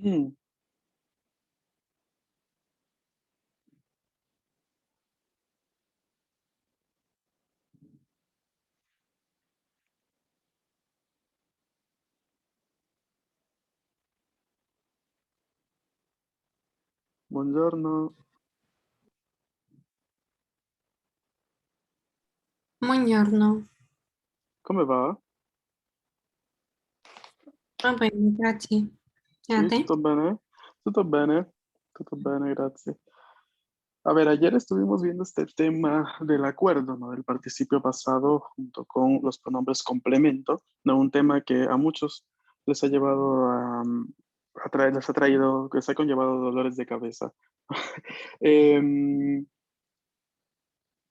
Mm, Buongiorno. Buongiorno, Come va? va bene, grazie. E a Sì, te? tutto bene? Tutto bene, tutto bene, grazie. A ver, ayer estuvimos viendo este tema del acuerdo, ¿no? Del participio pasado junto con los pronombres complemento, ¿no? Un tema que a muchos les ha llevado les ha traído, que les ha conllevado dolores de cabeza.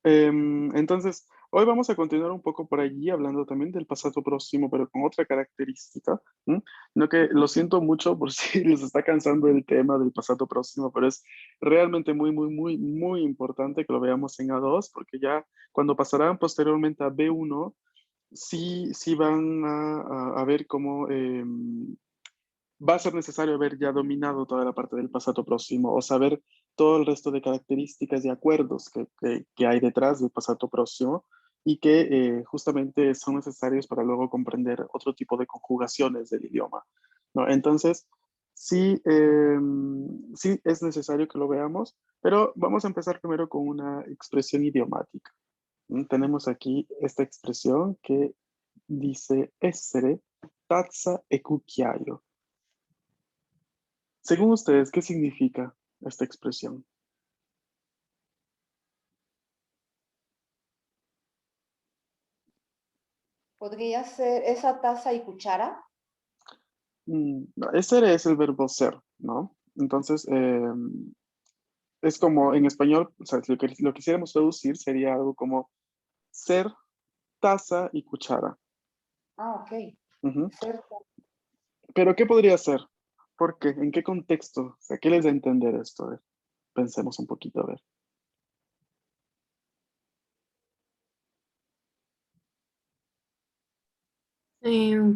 Em, entonces, hoy vamos a continuar un poco por allí, hablando también del pasado próximo, pero con otra característica. ¿M? No que lo siento mucho por si les está cansando el tema del pasado próximo, pero es realmente muy, muy, muy, muy importante que lo veamos en A2, porque ya cuando pasarán posteriormente a B1, sí, sí van a ver cómo va a ser necesario haber ya dominado toda la parte del pasado próximo o saber todo el resto de características y acuerdos que hay detrás del pasado próximo y que justamente son necesarios para luego comprender otro tipo de conjugaciones del idioma, ¿no? Entonces, sí, sí es necesario que lo veamos, pero vamos a empezar primero con una expresión idiomática. Tenemos aquí esta expresión que dice essere tazza e cucchiaio. Según ustedes, ¿qué significa esta expresión? Podría ser esa taza y cuchara. No, ser es el verbo ser, ¿no? Entonces, es como en español, o sea, lo quisiéramos traducir sería algo como ser, taza y cuchara. Ah, ok. Ujú. Ser Pero, ¿qué podría ser? ¿Por qué? ¿En qué contexto? O sea, ¿qué les da a entender esto? A ver, pensemos un poquito, a ver.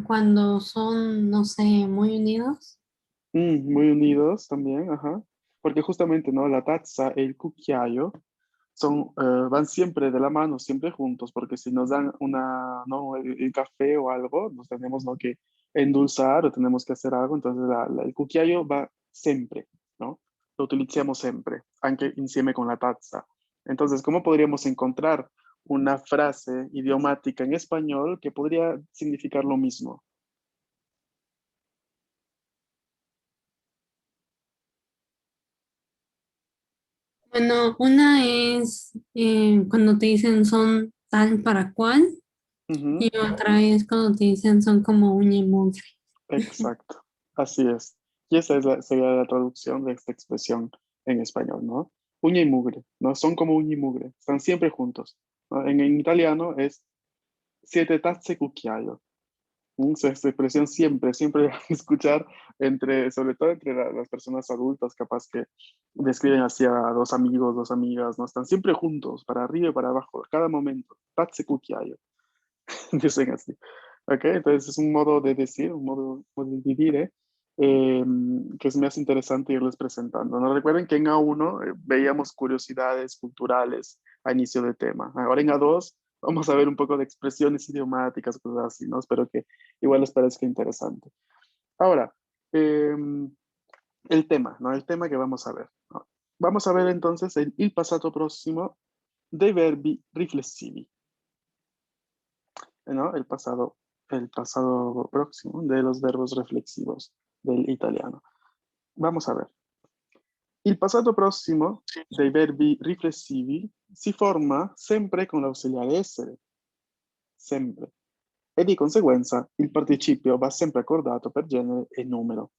Cuando son, no sé, muy unidos. Muy unidos también, ajá. Porque justamente, ¿no? La taza, el cucchiaio, van siempre de la mano, siempre juntos, porque si nos dan ¿no? el café o algo, nos tenemos, ¿no? que endulzar o tenemos que hacer algo, entonces el cucchiaio va siempre, ¿no? Lo utilizamos siempre, aunque insieme con la taza. Entonces, ¿cómo podríamos encontrar una frase idiomática en español que podría significar lo mismo? Bueno, una es cuando te dicen son tal para cual Ujú. y otra es cuando te dicen son como uña y mugre. Exacto, así es. Y esa sería la traducción de esta expresión en español, ¿no? Uña y mugre, ¿no? Son como uña y mugre, están siempre juntos, ¿no? En italiano es siete tazze cucchiaio. Esta expresión siempre, siempre van a escuchar sobre todo entre las personas adultas, capaz que describen así a dos amigos, dos amigas, ¿no? Están siempre juntos, para arriba y para abajo, a cada momento. Tazze cucchiaio, dicen así. ¿Ok? Entonces es un modo de decir, un modo de vivir, que es más interesante irles presentando. ¿No? Recuerden que en A1 veíamos curiosidades culturales a inicio de tema. Ahora en A2 vamos a ver un poco de expresiones idiomáticas, cosas así, ¿no? Espero que igual les parezca interesante. Ahora, eh, el tema, ¿no? El tema que vamos a ver, ¿no? Vamos a ver entonces el pasado próximo dei verbi riflessivi, ¿no? El pasado próximo de los verbos reflexivos del italiano. Vamos a ver. Il passato prossimo dei verbi riflessivi si forma sempre con l'ausiliare essere, sempre. E di conseguenza il participio va sempre accordato per genere e numero.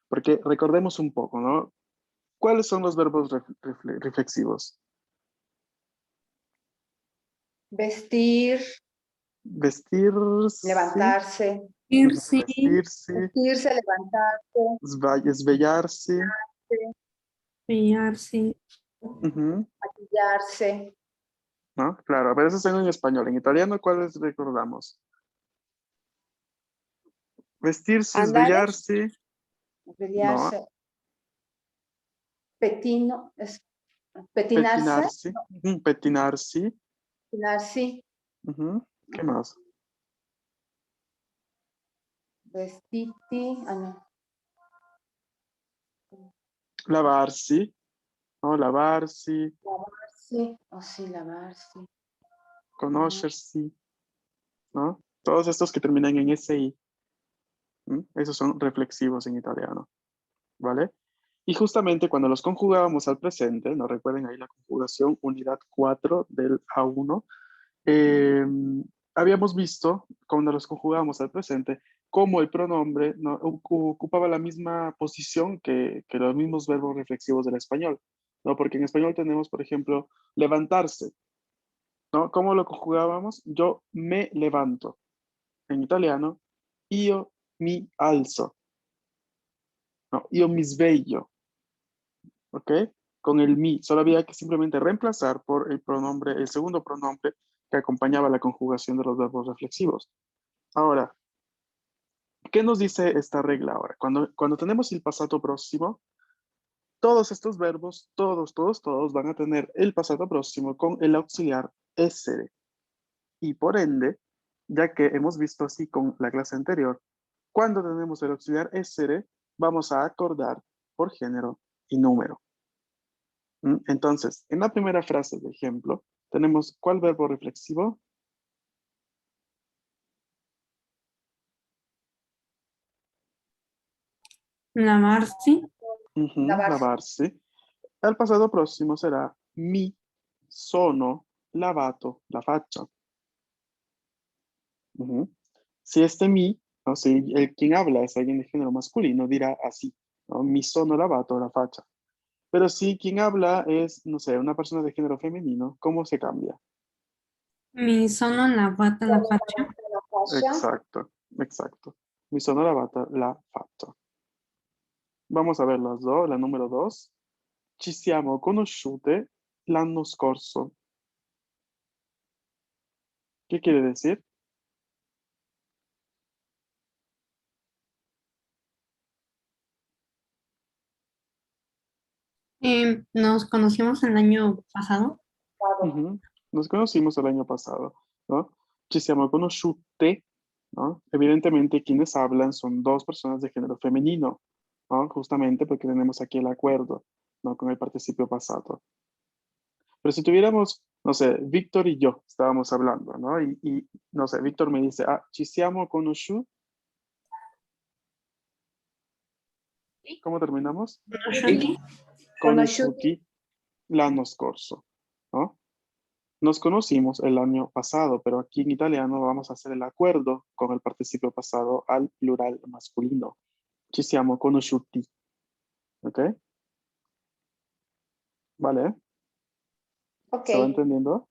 Porque recordemos un poco, ¿no? ¿Cuáles son los verbos reflexivos? vestir, Vestirsi, levantarse, Irse, vestirsi, vestirse, levantarse, svegliarsi, pelearse, ujú, maquillarse, ¿no? Claro, pero eso es en español. En italiano, ¿cuáles recordamos? Vestirsi, andar, svegliarsi, Svegliarsi. No, Pettino, pettinarse. pettinarsi. Pettinarsi. Pettinarsi. Ujú. ¿Qué más? Vestiti. Ah, no. Lavarsi, ¿no? Lavarsi, Lavarsi. Oh, sí, lavarsi. conocersi, ¿no? Todos estos que terminan en SI, esos son reflexivos en italiano, ¿vale? Y justamente cuando los conjugábamos al presente, ¿no? Recuerden ahí la conjugación, unidad 4 del A1, eh, habíamos visto, cuando los conjugábamos al presente, cómo el pronombre, ¿no? Ocupaba la misma posición que los mismos verbos reflexivos del español, ¿no? Porque en español tenemos, por ejemplo, levantarse, ¿no? ¿Cómo lo conjugábamos? Yo me levanto. En italiano, io mi alzo, ¿no? Io mi sveglio, ¿ok? Con el mi, solo había que simplemente reemplazar por el pronombre, el segundo pronombre que acompañaba la conjugación de los verbos reflexivos. Ahora, ¿qué nos dice esta regla ahora? Cuando tenemos el pasado próximo, todos estos verbos, todos van a tener el pasado próximo con el auxiliar essere. Y por ende, ya que hemos visto así con la clase anterior, cuando tenemos el auxiliar essere, vamos a acordar por género y número. Entonces, en la primera frase de ejemplo, tenemos ¿cuál verbo reflexivo? Lavarse. Lavarsi. Lavarsi. El pasado próximo será mi sono lavato la faccia. Ujú. Si este mi, o si quien habla es alguien de género masculino, dirá así, ¿no? Mi sono lavato la faccia. Pero si quien habla es, no sé, una persona de género femenino, ¿cómo se cambia? Mi sono lavata la faccia. La fascia. Exacto, exacto. Mi sono lavato la faccia. Vamos a ver las dos, la número 2. Ci siamo conosciute l'anno scorso. ¿Qué quiere decir? Nos conocimos el año pasado. Ujú. Nos conocimos el año pasado, ¿no? Ci siamo conosciute, ¿no? Evidentemente quienes hablan son dos personas de género femenino, ¿no? Justamente porque tenemos aquí el acuerdo, ¿no? Con el participio pasado. Pero si tuviéramos, no sé, Víctor y yo estábamos hablando, ¿no? No sé, Víctor me dice, ci siamo conosciuti, ¿cómo terminamos? Conosciuti. Conosciuti. Conosciuti l'anno scorso, ¿no? Nos conocimos el año pasado, pero aquí en italiano vamos a hacer el acuerdo con el participio pasado al plural masculino. Ci siamo conosciuti, ¿ok? ¿Vale? Ok. ¿Se va entendiendo?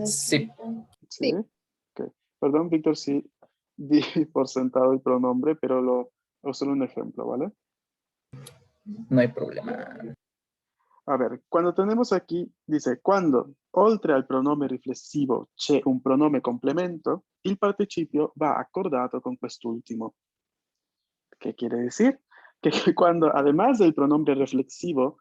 Sí, Sí. Sí. Ok. Perdón, Víctor, si di por sentado el pronombre, pero lo solo un ejemplo, ¿vale? no hay problema. A ver, cuando tenemos aquí, dice, quando oltre al pronome riflessivo c'è un pronome complemento, il participio va accordato con quest'ultimo. ¿Qué quiere decir? Que cuando además del pronombre reflexivo,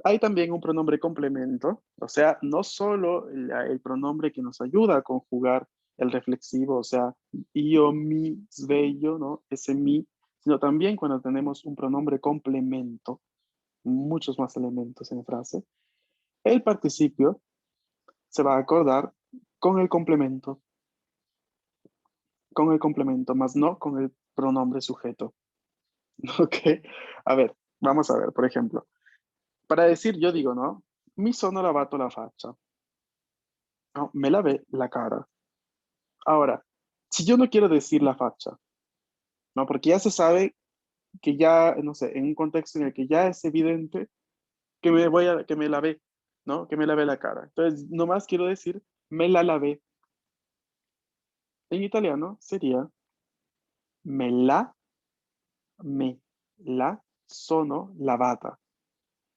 hay también un pronombre complemento, o sea, no solo el pronombre que nos ayuda a conjugar el reflexivo, o sea, io, mi, sveglio, ¿no? Ese mi, sino también cuando tenemos un pronombre complemento, muchos más elementos en frase, el participio se va a acordar con el complemento, más no con el pronombre sujeto. ¿Ok? A ver, vamos a ver, por ejemplo, para decir, yo digo, ¿no? Mi sono lavato la faccia. No, me lavé la cara. Ahora, si yo no quiero decir la faccia, ¿no? Porque ya se sabe que ya, no sé, en un contexto en el que ya es evidente que me lavé, ¿no? Que me lavé la cara. Entonces, nomás quiero decir, me la lavé. En italiano sería me la, me la sono lavata.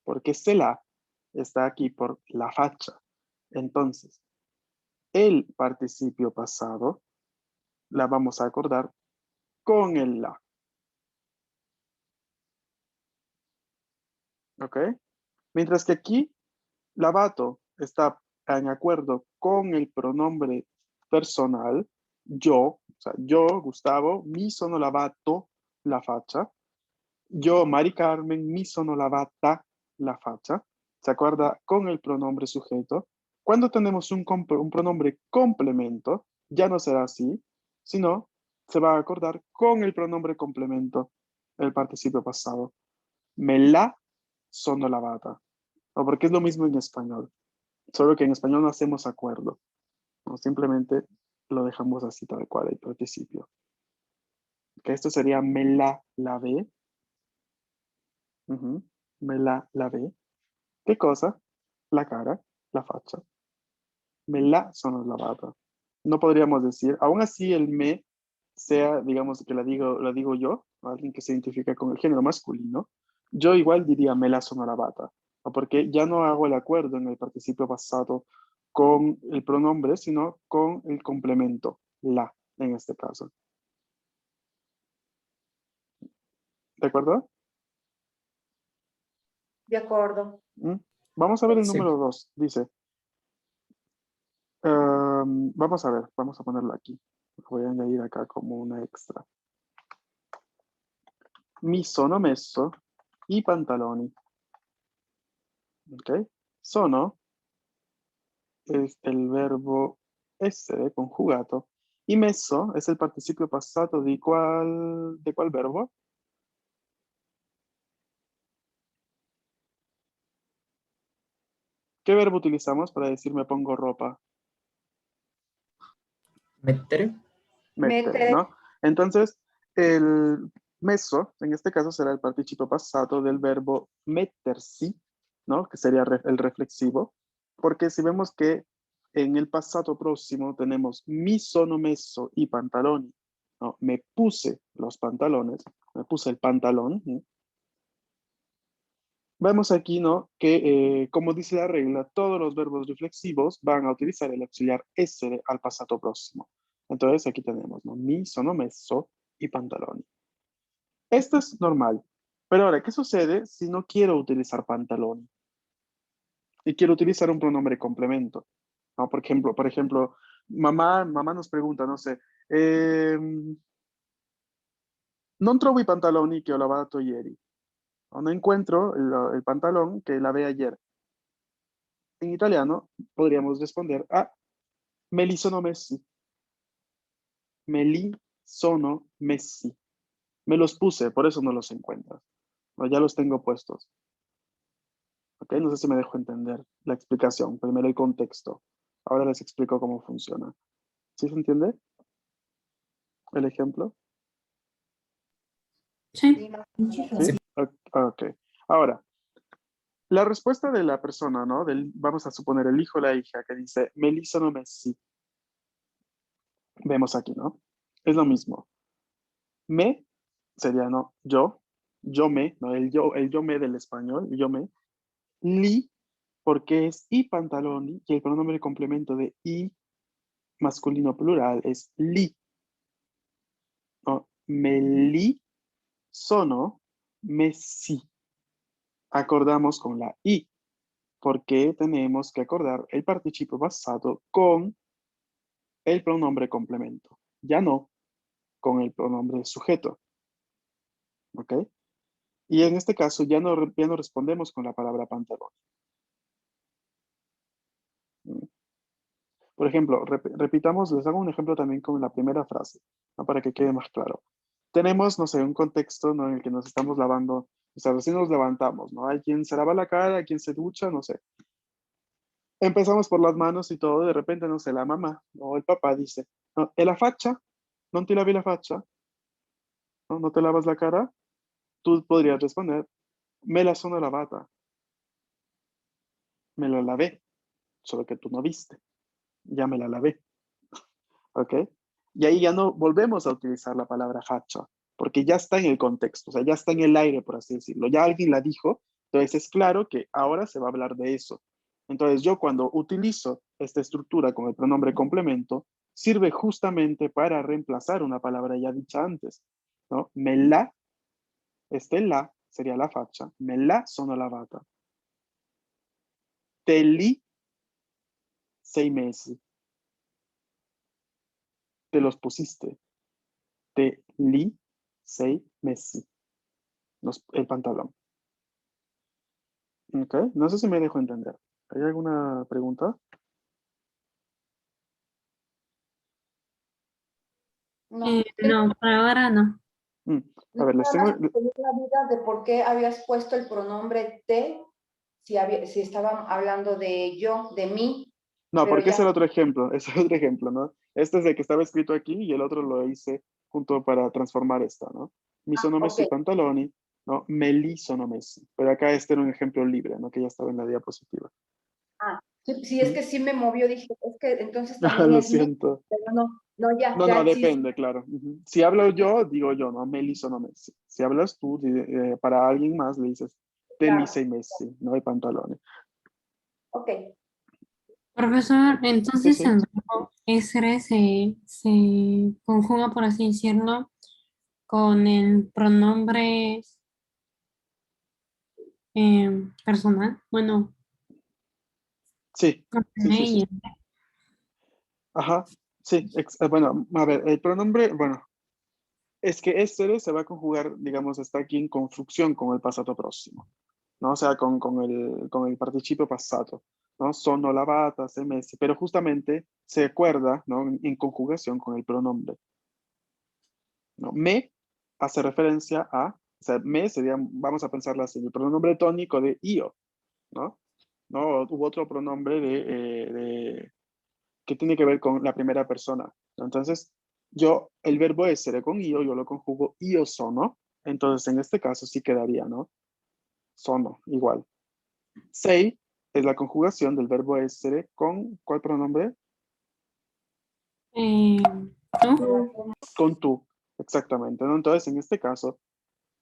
Porque se la está aquí por la faccia. Entonces, el participio pasado la vamos a acordar con el la. ¿Ok? Mientras que aquí, lavato está en acuerdo con el pronombre personal, yo, o sea, yo, Gustavo, mi sono lavato la faccia. Yo, Mari Carmen, mi sono lavata la faccia. ¿Se acuerda? Con el pronombre sujeto. Cuando tenemos un pronombre complemento, ya no será así, sino se va a acordar con el pronombre complemento, el participio pasado. Me la sono lavata. O porque es lo mismo en español. Solo que en español no hacemos acuerdo. ¿No? Simplemente lo dejamos así tal cual, el participio. Que esto sería me la lavé. Ujú. Me la lavé. ¿Qué cosa? La cara, la faccia. Me la sono lavata. No podríamos decir, aún así el me sea, digamos que la digo yo, alguien que se identifica con el género masculino, yo igual diría me la sono lavata, ¿no? Porque ya no hago el acuerdo en el participio pasado con el pronombre, sino con el complemento, la, en este caso. ¿De acuerdo? De acuerdo. ¿Mm? Vamos a ver el Sí. número 2. Dice, vamos a ver, vamos a ponerlo aquí. Voy a añadir acá como una extra. Mi sono messo i pantaloni. ¿Ok? Sono es el verbo essere conjugato y messo es el participio pasado de cuál verbo? ¿Qué verbo utilizamos para decir me pongo ropa? Mettere. Mettere, Mettere. ¿no? Entonces, el messo, en este caso, será el participio pasado del verbo mettersi, ¿no? Que sería el reflexivo, porque si vemos que en el pasado próximo tenemos mi sono messo i pantaloni, ¿no? Me puse los pantalones, me puse el pantalón, ¿no? Vemos aquí, ¿no? Que, como dice la regla, todos los verbos reflexivos van a utilizar el auxiliar essere al pasado próximo. Entonces aquí tenemos, ¿no? Mi sono messo i pantaloni. Esto es normal. Pero ahora, ¿qué sucede si no quiero utilizar pantalón y quiero utilizar un pronombre complemento? ¿No? Por ejemplo, mamá nos pregunta, no sé, non trovo i pantaloni che ho lavato ieri. No encuentro el pantalón que lavé ayer. En italiano podríamos responder a me li sono messi. Me li sono messi. Me los puse, por eso no los encuentras. No, ya los tengo puestos. ¿Ok? No sé si me dejo entender la explicación. Primero el contexto. Ahora les explico cómo funciona. ¿Sí se entiende el ejemplo? Sí. ¿Sí? Ok. Ahora, la respuesta de la persona, ¿no? Vamos a suponer el hijo o la hija que dice me li sono messi. Vemos aquí, ¿no? Es lo mismo. Me sería, ¿no? Yo me, ¿no? El yo me del español, yo me. Li, porque es i pantaloni, y el pronombre complemento de i masculino plural es li. ¿No? Me li sono messi. Acordamos con la i, porque tenemos que acordar el participio pasado con el pronombre complemento. Ya no con el pronombre sujeto. ¿Ok? Y en este caso ya no respondemos con la palabra pantalón. Por ejemplo, repitamos, les hago un ejemplo también con la primera frase, ¿no? Para que quede más claro. Tenemos, no sé, un contexto, ¿no? En el que nos estamos lavando, o sea, recién nos levantamos, ¿no? Hay quien se lava la cara, hay quien se ducha, no sé. Empezamos por las manos y todo, de repente, no sé, la mamá o el papá dice, no, ¿e la faccia? ¿No te lavi la faccia? ¿No? ¿No te lavas la cara? Tú podrías responder, me la sono lavata, me la lavé, solo que tú no viste, ya me la lavé. ¿Ok? Y ahí ya no volvemos a utilizar la palabra facha, porque ya está en el contexto, o sea, ya está en el aire, por así decirlo. Ya alguien la dijo, entonces es claro que ahora se va a hablar de eso. Entonces yo cuando utilizo esta estructura con el pronombre complemento, sirve justamente para reemplazar una palabra ya dicha antes, ¿no? Me la, este la, sería la faccia. Me la sono lavata. Te li 6 mesi. Te los pusiste. Te li 6 mesi. El pantalón. ¿Ok? No sé si me dejo entender. ¿Hay alguna pregunta? No. No, por ahora no. A ver, les tengo... Nada más tenía la duda de por qué habías puesto el pronombre te si estaban hablando de yo, de mí, No, pero porque ya. ese era otro ejemplo. Ese es otro ejemplo, ¿no? Este es el que estaba escrito aquí y el otro lo hice junto para transformar esta, ¿no? Mi sono messo ok. i pantaloni, ¿no? Me li sono messi. Pero acá este era un ejemplo libre, ¿no? Que ya estaba en la diapositiva. Sí, es que sí me movió, dije, es que entonces Ah, también lo es mí, siento. pero no, ya, No, ya, sí, depende, claro. Ujú. Si hablo yo, digo yo, ¿no? Me li sono messi. Si hablas tú, para alguien más, le dices te li claro, sei messi, no hay pantalones. ok. Profesor, Sí, entonces sí. el verbo essere se conjuga, por así decirlo, con el pronombre personal. Bueno, Sí, con sí, sí, sí. ella. Ajá. Sí, bueno, a ver, el pronombre, bueno, es que essere se va a conjugar, digamos, está aquí en construcción con el pasado próximo, ¿no? O sea, con el participio pasado, ¿no? Sono lavata, sei mesi, pero justamente se acuerda, ¿no? En conjugación con el pronombre, ¿no? Me hace referencia a, o sea, me sería, vamos a pensarlo así, el pronombre tónico de io, ¿no? ¿No? Hubo otro pronombre que tiene que ver con la primera persona. Entonces, el verbo essere con yo lo conjugo io sono. Entonces, en este caso sí quedaría, ¿no? Sono, igual. Sei es la conjugación del verbo essere con, ¿cuál pronombre? Eh, ¿Tú? Con tú, exactamente, ¿no? Entonces, en este caso,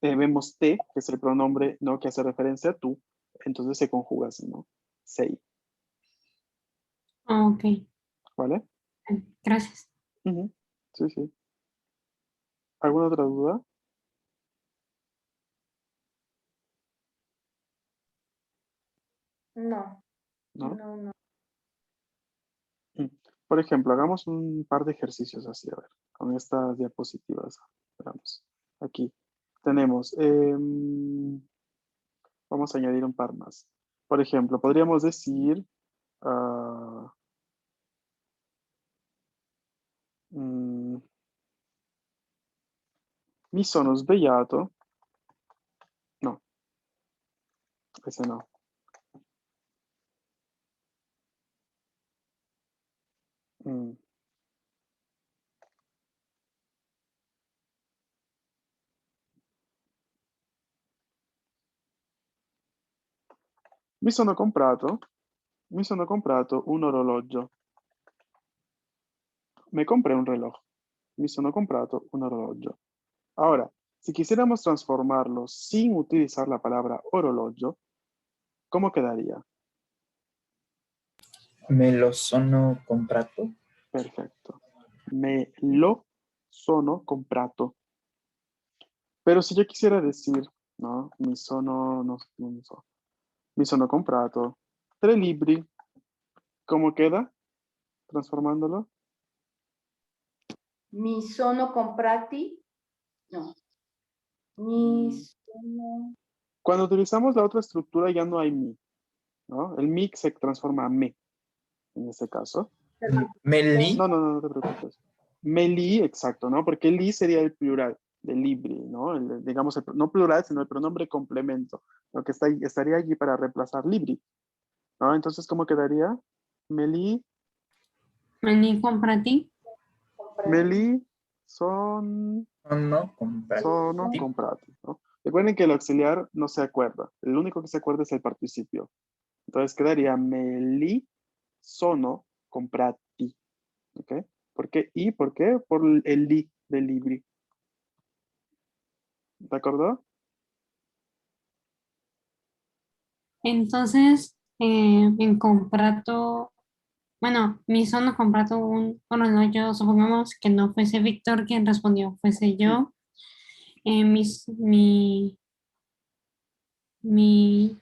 vemos te, que es el pronombre, ¿no? Que hace referencia a tú. Entonces se conjuga así, ¿no? Sei, Ah, ok, ¿vale? gracias. Ujú. Sí, sí. ¿Alguna otra duda? No, ¿No? no. Mm. Por ejemplo, hagamos un par de ejercicios así, a ver, con estas diapositivas. Veamos. Aquí tenemos, vamos a añadir un par más. Por ejemplo, podríamos decir, ah, mm, mi sono svegliato. No, ese no. Mm. Mi sono comprato, mi sono comprato un orologio. Me compré un reloj. Mi sono comprato un orologio. Ahora, si quisiéramos transformarlo sin utilizar la palabra orologio, ¿cómo quedaría? Me lo sono comprato. Perfecto. Me lo sono comprato. Pero si yo quisiera decir, ¿no? Mi sono, no, non so, mi sono comprato 3 libri, ¿cómo queda? Transformándolo. Mi sono comprati, no. Mi sono, Cuando utilizamos la otra estructura ya no hay mi, ¿no? El mi se transforma a me, en este caso. Me li. No, no, no, no te preocupes. Me li, exacto, ¿no? Porque li sería el plural de libri, ¿no? Digamos, no plural, sino el pronombre complemento, lo que estaría allí para reemplazar libri, ¿no? Entonces, ¿cómo quedaría? Meli, Vení, compra ti. comprati. Meli son, Sono sono comprati. comprati, ¿no? Recuerden que el auxiliar no se acuerda, el único que se acuerda es el participio. Entonces quedaría Meli sono comprati, ¿ok? ¿Por qué? ¿Y por qué? Por el li de libri. ¿De acuerdo? Entonces, en comprato, bueno, mi sono comprato un orologio, supongamos que no fuese Víctor quien respondió, fuese Mm. yo. Mi mi,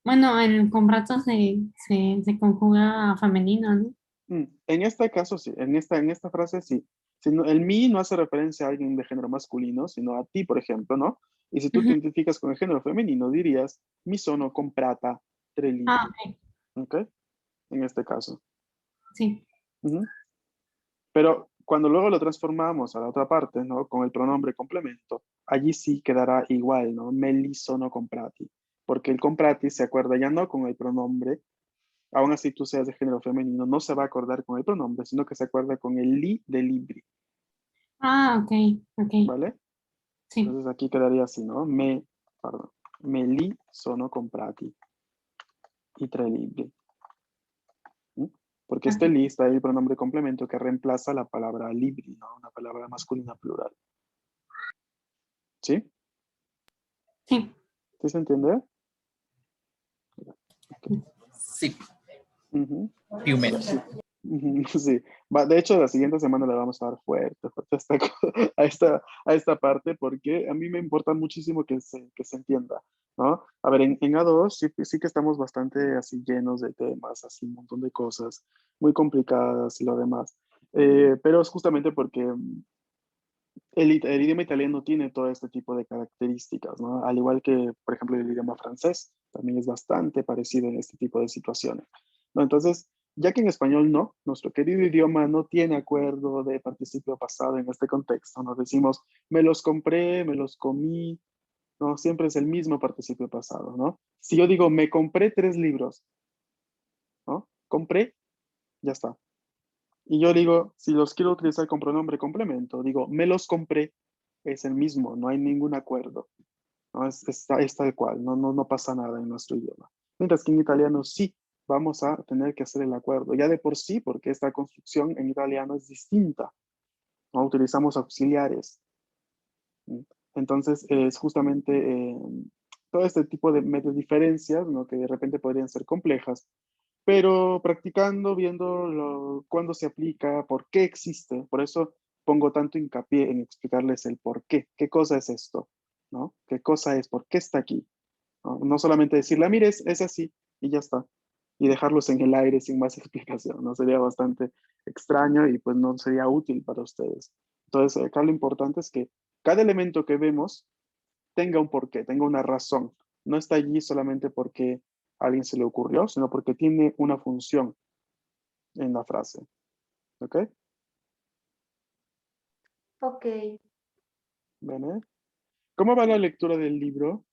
bueno, en comprato se conjuga a femenino, ¿no? En este caso sí, en esta frase sí. El mi no hace referencia a alguien de género masculino, sino a ti, por ejemplo, ¿no? Y si tú te Ujú. identificas con el género femenino, dirías mi sono comprata tre Ah, libri, ok, ¿ok? En este caso. sí. Ujú. Pero cuando luego lo transformamos a la otra parte, ¿no? Con el pronombre complemento, allí sí quedará igual, ¿no? Me li sono comprati. Porque el comprati se acuerda ya no con el pronombre, aún así tú seas de género femenino, no se va a acordar con el pronombre, sino que se acuerda con el li de libri, Ah, ok, ok, ¿vale? sí. Entonces aquí quedaría así, ¿no? Pardon, me li sono comprati y tre libri. ¿Mm? Porque este Ok. li está ahí el pronombre complemento que reemplaza la palabra libri, ¿no? Una palabra masculina plural. ¿Sí? Sí. ¿Sí se entiende? Ok. Sí, Ujú. più o A meno. ver, sí. Ujú, sí. De hecho, la siguiente semana le vamos a dar fuerte, fuerte a esta parte, porque a mí me importa muchísimo que se entienda, ¿no? A ver, en A2 sí, sí que estamos bastante así llenos de temas, así un montón de cosas muy complicadas y lo demás. Pero es justamente porque el idioma italiano tiene todo este tipo de características, ¿no? Al igual que, por ejemplo, el idioma francés, también es bastante parecido en este tipo de situaciones, ¿no? Entonces, ya que en español no, nuestro querido idioma no tiene acuerdo de participio pasado en este contexto, nos decimos, me los compré, me los comí, ¿no? Siempre es el mismo participio pasado, ¿no? Si yo digo, me compré 3 libros, ¿no? Compré, ya está. Y yo digo, si los quiero utilizar con pronombre complemento, digo, me los compré, es el mismo, no hay ningún acuerdo, ¿no? Es tal cual, no pasa nada en nuestro idioma. Mientras que en italiano sí, vamos a tener que hacer el acuerdo, ya de por sí, porque esta construcción en italiano es distinta, ¿no? Utilizamos auxiliares. ¿Sí? Entonces, es justamente todo este tipo de diferencias, ¿no? Que de repente podrían ser complejas, pero practicando, viendo cuándo se aplica, por qué existe. Por eso pongo tanto hincapié en explicarles el por qué. ¿Qué cosa es esto? ¿No? ¿Qué cosa es? ¿Por qué está aquí? No, no solamente decirle, "Ah, mire, es así y ya está. Y dejarlos en el aire sin más explicación, ¿no? Sería bastante extraño y pues no sería útil para ustedes. Entonces, acá lo importante es que cada elemento que vemos tenga un porqué, tenga una razón. No está allí solamente porque a alguien se le ocurrió, sino porque tiene una función en la frase. ¿Ok? Ok, ¿Bene? ¿Cómo va la lectura del libro?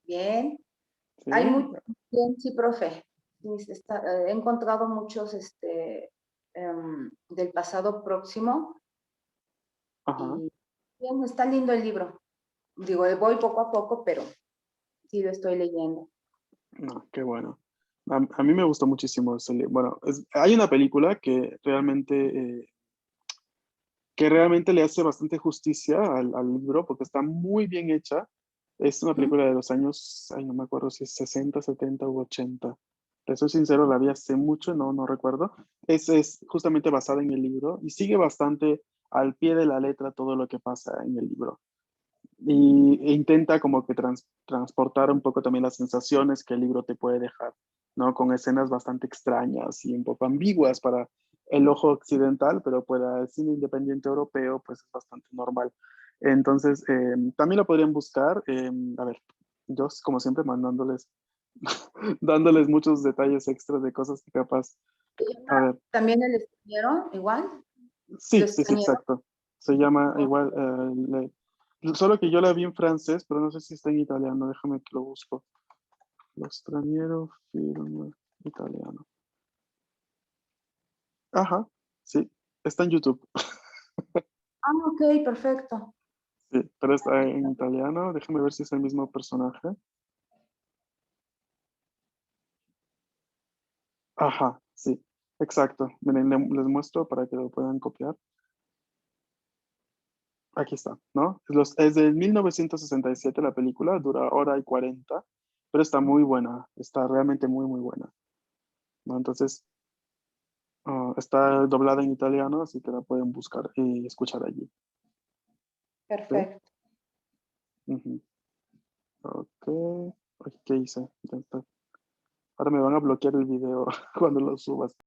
bien. ¿Sí? Hay mucho, bien, sí, profe. Sí, he encontrado muchos del pasado próximo Ajá. y bien, está lindo el libro. Digo, voy poco a poco, pero sí lo estoy leyendo. No, qué bueno. A mí me gustó muchísimo ese libro. Bueno, hay una película que realmente le hace bastante justicia al libro porque está muy bien hecha. Es una Ujú. película de los años, ay, no me acuerdo si es 60, 70 u 80. Te soy sincero, la vi hace mucho, no recuerdo. Es justamente basada en el libro y sigue bastante al pie de la letra todo lo que pasa en el libro. E intenta como que transportar un poco también las sensaciones que el libro te puede dejar, ¿no? Con escenas bastante extrañas y un poco ambiguas para el ojo occidental, pero para el cine independiente europeo, pues es bastante normal. Entonces, también lo podrían buscar, a ver, yo como siempre mandándoles, dándoles muchos detalles extras de cosas que capaz, a ver, También el extranjero, igual, el sí, sí, sí, extranjero. exacto. Se llama igual, solo que yo la vi en francés, pero no sé si está en italiano, déjame que lo busco. Lo extranjero, film italiano. Ajá, sí, está en YouTube. Ah, ok, perfecto. Sí, pero está en italiano, déjame ver si es el mismo personaje. Ajá, sí, exacto. Miren, les muestro para que lo puedan copiar. Aquí está, ¿no? Es de 1967 la película, dura hora y 40, pero está muy buena, está realmente muy, muy buena, ¿no? Entonces, está doblada en italiano, así que la pueden buscar y escuchar allí. Perfecto. Ujú. Ok. Ay, ¿qué hice? Ya está. Ahora me van a bloquear el video cuando lo subas.